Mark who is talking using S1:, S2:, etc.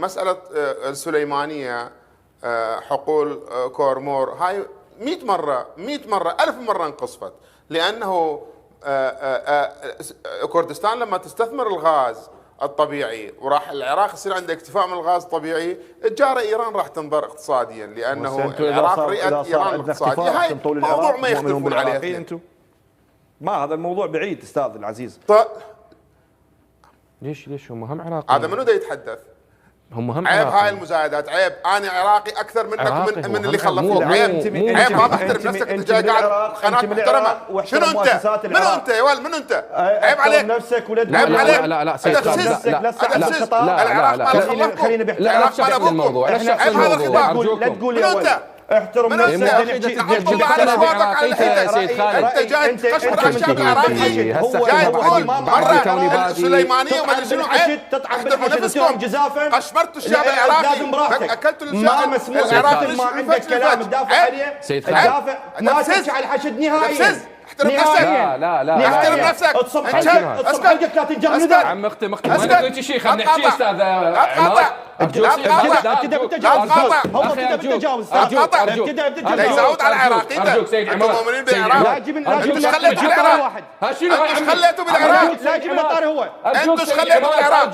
S1: مساله السليمانيه، حقول كورمور، هاي 100 مره 1000 مره انقصفت، لانه كردستان لما تستثمر الغاز الطبيعي وراح العراق يصير عنده اكتفاء من الغاز الطبيعي، الجاره ايران راح تنضر اقتصاديا، لانه العراق رئه ايران الاقتصاديه. هاي موضوع ما يختلفون عليه
S2: انتم. ما هذا الموضوع بعيد استاذ العزيز.
S3: ليش هم هم عراقيين؟
S1: هذا منو دا يتحدث؟
S3: هم هم
S1: عيب
S3: عراقيين.
S1: هاي المزايدات، عيب. انا عراقي اكثر منك من اللي خلفوك. عيب ما تحترم نفسك. انت جاي قاعد قناه محترمه. شنو انت؟ منو انت يا ولد؟ منو انت؟ عيب عليك
S2: نفسك
S1: عيب عليك.
S3: لا
S1: سيد خالد، العراق ما له
S2: خلينا بحكي.
S1: العراق ما له
S3: الموضوع.
S1: عيب هذا الخطاب.
S2: لا تقول
S1: منو انت؟
S2: احترم نفسك.
S1: انت جاي تقشمر الشعب العراقي، جاي تقول مره السليمانيه وما شنو. عيب احترموا نفسكم. قشمرتوا الشعب العراقي، اكلتوا الشعب العراقي.
S2: ما عندك كلام تدافع عليه.
S3: سيد خالد
S2: ما تمشي على الحشد نهائيا.
S1: احترم نفسك.
S3: لا
S1: احترم نفسك.
S2: اتصب حلقك لا تنجر.
S3: عم اختي ما قلت شيء. خلينا نحكي استاذ عمار.
S1: لا
S3: ارجوك
S1: لا يزود على العراقي.
S3: ارجوك سيد عمار.
S1: مؤمنين بالعراق. انتوا خليتوا بالعراق.
S3: ها شنو
S1: انتوا خليتوا بالعراق.
S2: لا جيب لي طاري هو.
S1: انتوا خليتوا بالعراق.